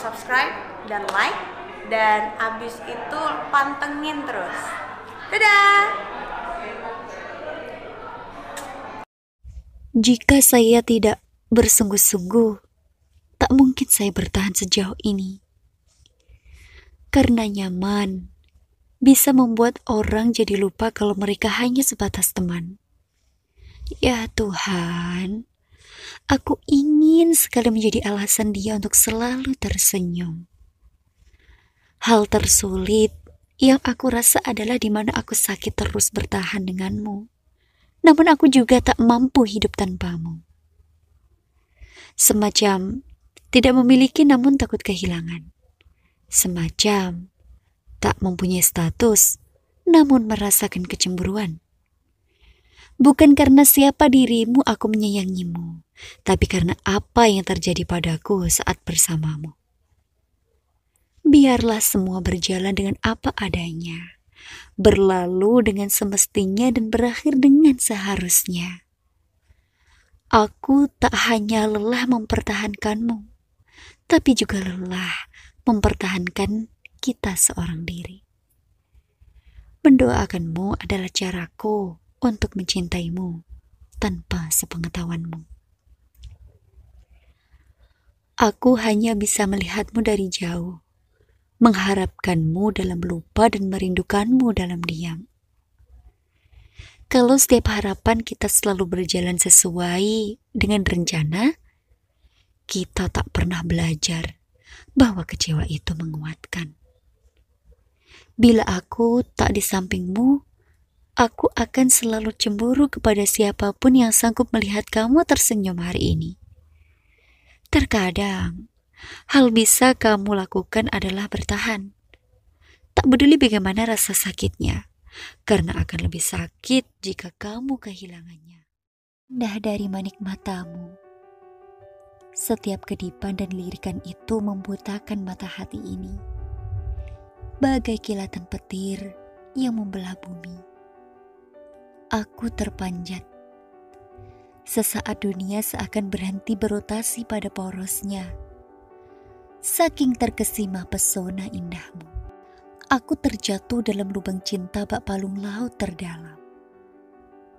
subscribe dan like, dan abis itu pantengin terus. Dadah! Jika saya tidak bersungguh-sungguh, tak mungkin saya bertahan sejauh ini. Karena nyaman bisa membuat orang jadi lupa kalau mereka hanya sebatas teman. Ya Tuhan, aku ingin sekali menjadi alasan dia untuk selalu tersenyum. Hal tersulit yang aku rasa adalah di mana aku sakit terus bertahan denganmu. Namun aku juga tak mampu hidup tanpamu. Semacam tidak memiliki namun takut kehilangan. Semacam tak mempunyai status namun merasakan kecemburuan. Bukan karena siapa dirimu aku menyayangimu, tapi karena apa yang terjadi padaku saat bersamamu. Biarlah semua berjalan dengan apa adanya, berlalu dengan semestinya dan berakhir dengan seharusnya. Aku tak hanya lelah mempertahankanmu, tapi juga lelah mempertahankan kita seorang diri. Mendoakanmu adalah caraku untuk mencintaimu tanpa sepengetahuanmu. Aku hanya bisa melihatmu dari jauh, mengharapkanmu dalam lupa dan merindukanmu dalam diam. Kalau setiap harapan kita selalu berjalan sesuai dengan rencana, kita tak pernah belajar bahwa kecewa itu menguatkan. Bila aku tak di sampingmu, aku akan selalu cemburu kepada siapapun yang sanggup melihat kamu tersenyum hari ini. Terkadang, hal bisa kamu lakukan adalah bertahan. Tak peduli bagaimana rasa sakitnya, karena akan lebih sakit jika kamu kehilangannya. Indah dari manik matamu. Setiap kedipan dan lirikan itu membutakan mata hati ini. Bagai kilatan petir yang membelah bumi. Aku terpanjat. Sesaat dunia seakan berhenti berotasi pada porosnya. Saking terkesima pesona indahmu. Aku terjatuh dalam lubang cinta bak palung laut terdalam.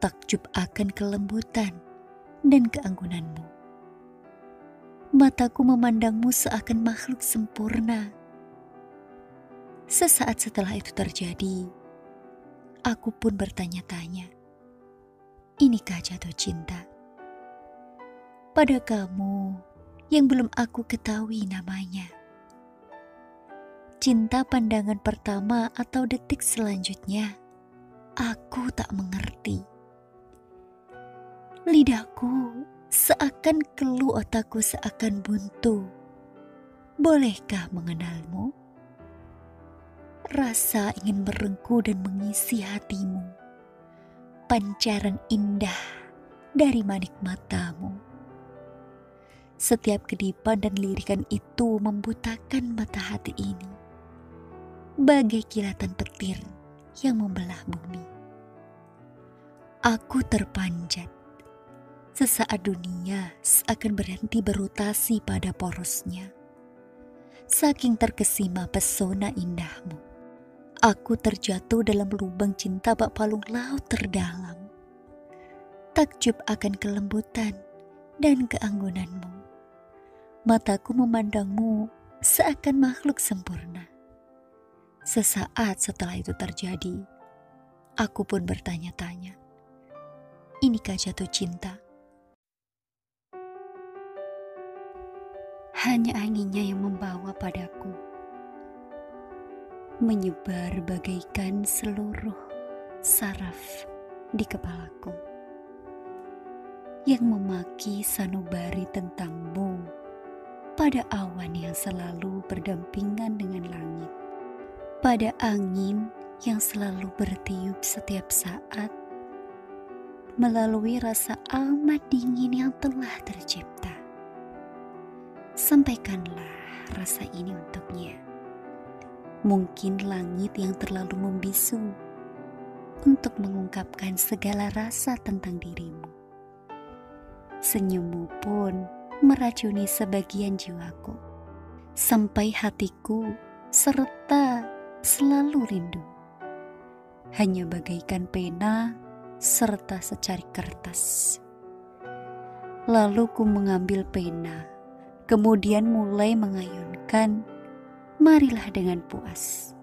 Takjub akan kelembutan dan keanggunanmu. Mataku memandangmu seakan makhluk sempurna. Sesaat setelah itu terjadi, aku pun bertanya-tanya, inikah jatuh cinta? Pada kamu yang belum aku ketahui namanya. Cinta pandangan pertama atau detik selanjutnya, aku tak mengerti. Lidahku seakan keluh, otakku seakan buntu. Bolehkah mengenalmu? Rasa ingin merengkuh dan mengisi hatimu. Pancaran indah dari manik matamu. Setiap kedipan dan lirikan itu membutakan mata hati ini. Bagai kilatan petir yang membelah bumi. Aku terpanjat. Sesaat dunia seakan berhenti berotasi pada porosnya. Saking terkesima pesona indahmu. Aku terjatuh dalam lubang cinta bak palung laut terdalam. Takjub akan kelembutan dan keanggunanmu. Mataku memandangmu seakan makhluk sempurna. Sesaat setelah itu terjadi, aku pun bertanya-tanya, inikah jatuh cinta? Hanya anginnya yang membawa padaku. Menyebar bagaikan seluruh saraf di kepalaku. Yang memaki sanubari tentangmu pada awan yang selalu berdampingan dengan langit. Pada angin yang selalu bertiup setiap saat. Melalui rasa amat dingin yang telah tercipta. Sampaikanlah rasa ini untuknya. Mungkin langit yang terlalu membisu untuk mengungkapkan segala rasa tentang dirimu. Senyummu pun meracuni sebagian jiwaku. sampai hatiku serta selalu rindu. Hanya bagaikan pena serta secari kertas. Lalu ku mengambil pena, kemudian mulai mengayunkan, marilah dengan puas.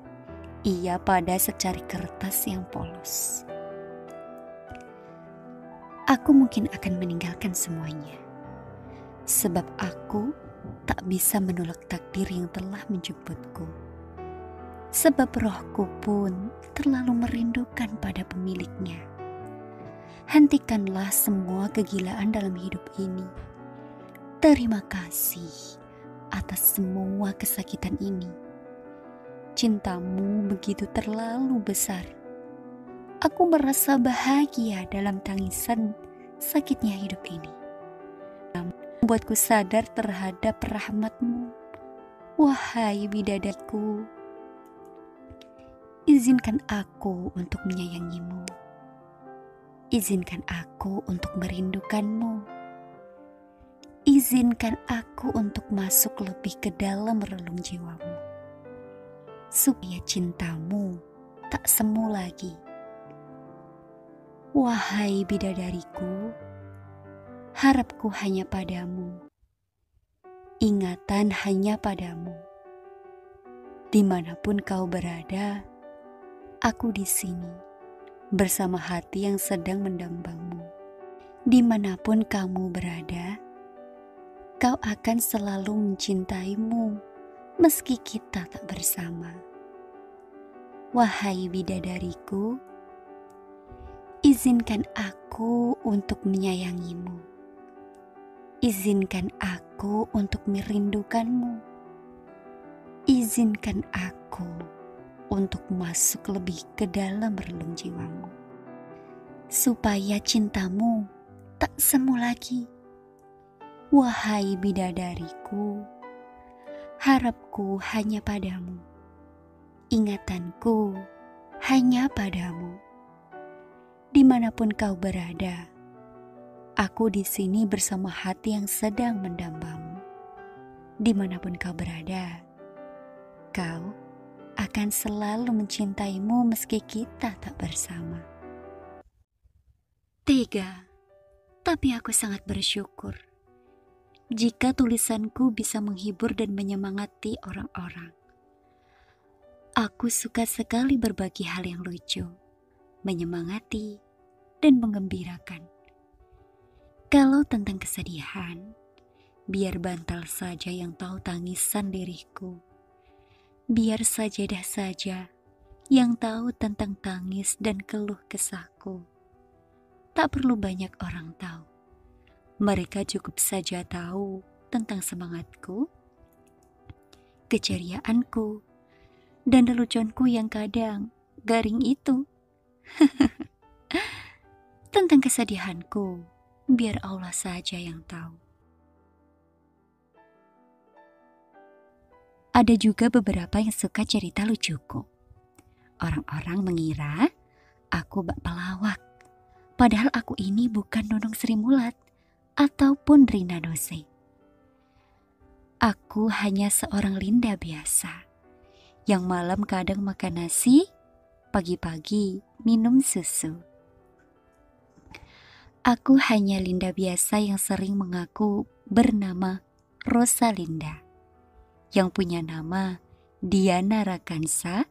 Ia pada secari kertas yang polos. Aku mungkin akan meninggalkan semuanya, sebab aku tak bisa menolak takdir yang telah menjemputku. Sebab rohku pun terlalu merindukan pada pemiliknya. Hentikanlah semua kegilaan dalam hidup ini. Terima kasih atas semua kesakitan ini. Cintamu begitu terlalu besar. Aku merasa bahagia dalam tangisan sakitnya hidup ini. Membuatku sadar terhadap rahmat-Mu. Wahai bidadariku, izinkan aku untuk menyayangimu. Izinkan aku untuk merindukanmu. Izinkan aku untuk masuk lebih ke dalam relung jiwamu, supaya cintamu tak semu lagi. Wahai bidadariku, harapku hanya padamu, ingatan hanya padamu. Dimanapun kau berada, aku di sini bersama hati yang sedang mendambangmu. Dimanapun kamu berada, kau akan selalu mencintaimu meski kita tak bersama. Wahai bidadariku, izinkan aku untuk menyayangimu. Izinkan aku untuk merindukanmu. Izinkan aku untuk masuk lebih ke dalam relung jiwamu, supaya cintamu tak semu lagi. Wahai bidadariku, harapku hanya padamu, ingatanku hanya padamu. Dimanapun kau berada, aku di sini bersama hati yang sedang mendambamu. Dimanapun kau berada, kau akan selalu mencintaimu meski kita tak bersama. Tega, tapi aku sangat bersyukur jika tulisanku bisa menghibur dan menyemangati orang-orang. Aku suka sekali berbagi hal yang lucu, menyemangati, dan menggembirakan. Kalau tentang kesedihan, biar bantal saja yang tahu tangisan diriku. Biar sajadah saja yang tahu tentang tangis dan keluh kesahku. Tak perlu banyak orang tahu. Mereka cukup saja tahu tentang semangatku, keceriaanku, dan leluconku yang kadang garing itu. Tentang kesedihanku, biar Allah saja yang tahu. Ada juga beberapa yang suka cerita lucuku. Orang-orang mengira aku bak pelawak, padahal aku ini bukan Nunung Sri Mulat ataupun Rina Nose. Aku hanya seorang Linda biasa, yang malam kadang makan nasi, pagi-pagi minum susu. Aku hanya Linda biasa yang sering mengaku bernama Rosalinda, yang punya nama Diana Rakansa,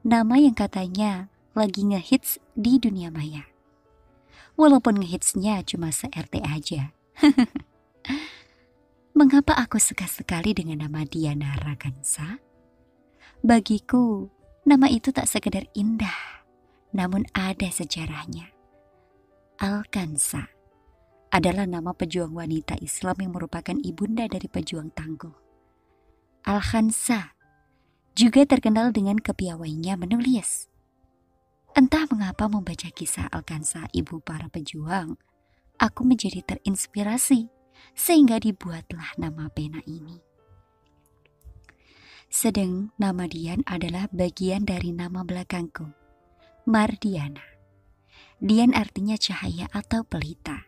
nama yang katanya lagi ngehits di dunia maya. Walaupun ngehitsnya cuma se-RT aja. Mengapa aku suka sekali dengan nama Diana Rakansa? Bagiku, nama itu tak sekedar indah, namun ada sejarahnya. Alkansa adalah nama pejuang wanita Islam yang merupakan ibunda dari pejuang tangguh. Al-Khansa juga terkenal dengan kepiawaiannya menulis. Entah mengapa membaca kisah Al-Khansa, ibu para pejuang, aku menjadi terinspirasi sehingga dibuatlah nama pena ini. Sedang nama Dian adalah bagian dari nama belakangku, Mardiana. Dian artinya cahaya atau pelita,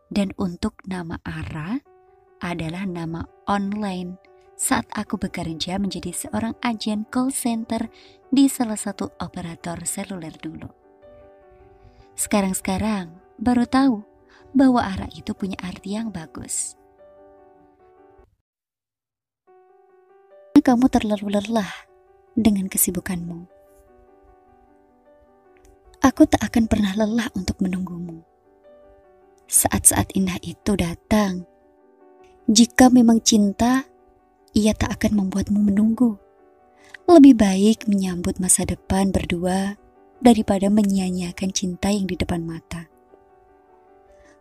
dan untuk nama Ara adalah nama online saat aku bekerja menjadi seorang agen call center di salah satu operator seluler dulu. Sekarang baru tahu bahwa arah itu punya arti yang bagus. Kamu terlalu lelah dengan kesibukanmu. Aku tak akan pernah lelah untuk menunggumu. Saat-saat indah itu datang. Jika memang cinta, ia tak akan membuatmu menunggu. Lebih baik menyambut masa depan berdua daripada menyia-nyiakan cinta yang di depan mata.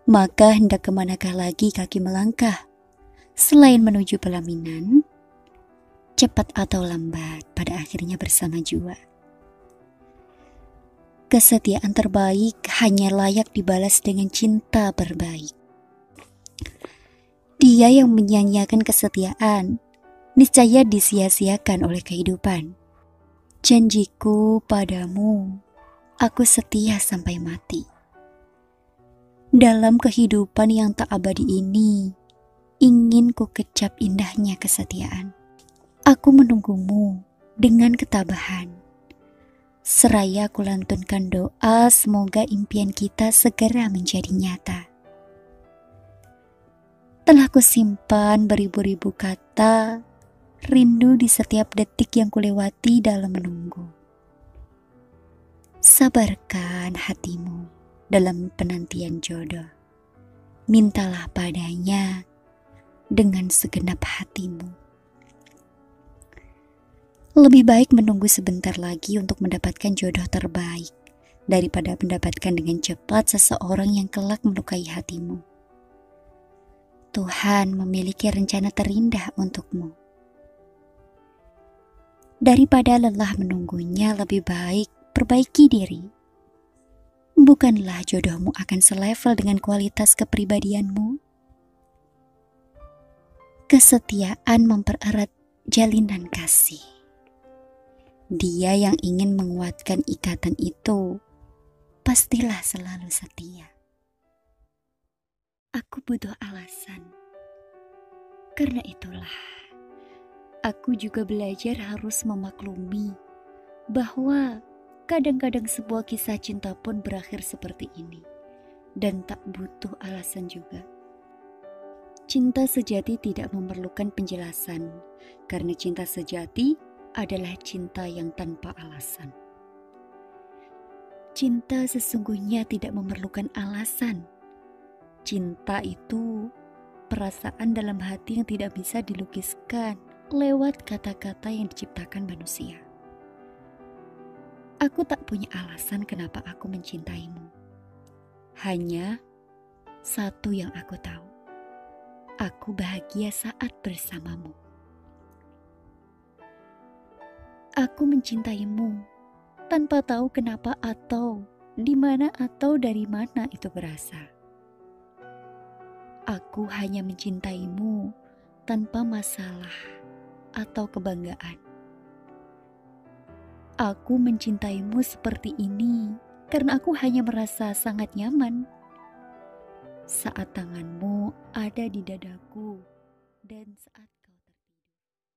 Maka hendak kemanakah lagi kaki melangkah? Selain menuju pelaminan, cepat atau lambat pada akhirnya bersama jua. Kesetiaan terbaik hanya layak dibalas dengan cinta terbaik. Dia yang menyia-nyiakan kesetiaan, niscaya disia-siakan oleh kehidupan. Janjiku padamu, aku setia sampai mati. Dalam kehidupan yang tak abadi ini, ingin ku kecap indahnya kesetiaan. Aku menunggumu dengan ketabahan. Seraya aku lantunkan doa semoga impian kita segera menjadi nyata. Telah kusimpan beribu-ribu kata, rindu di setiap detik yang kulewati dalam menunggu. Sabarkan hatimu dalam penantian jodoh. Mintalah padanya dengan segenap hatimu. Lebih baik menunggu sebentar lagi untuk mendapatkan jodoh terbaik daripada mendapatkan dengan cepat seseorang yang kelak melukai hatimu. Tuhan memiliki rencana terindah untukmu. Daripada lelah menunggunya, lebih baik perbaiki diri. Bukanlah jodohmu akan selevel dengan kualitas kepribadianmu. Kesetiaan mempererat jalinan kasih. Dia yang ingin menguatkan ikatan itu, pastilah selalu setia. Aku butuh alasan. Karena itulah, aku juga belajar harus memaklumi bahwa kadang-kadang sebuah kisah cinta pun berakhir seperti ini, dan tak butuh alasan juga. Cinta sejati tidak memerlukan penjelasan, karena cinta sejati adalah cinta yang tanpa alasan. Cinta sesungguhnya tidak memerlukan alasan. Cinta itu perasaan dalam hati yang tidak bisa dilukiskan lewat kata-kata yang diciptakan manusia. Aku tak punya alasan kenapa aku mencintaimu. Hanya satu yang aku tahu. Aku bahagia saat bersamamu. Aku mencintaimu tanpa tahu kenapa atau di mana atau dari mana itu berasal. Aku hanya mencintaimu tanpa masalah atau kebanggaan. Aku mencintaimu seperti ini karena aku hanya merasa sangat nyaman saat tanganmu ada di dadaku dan saat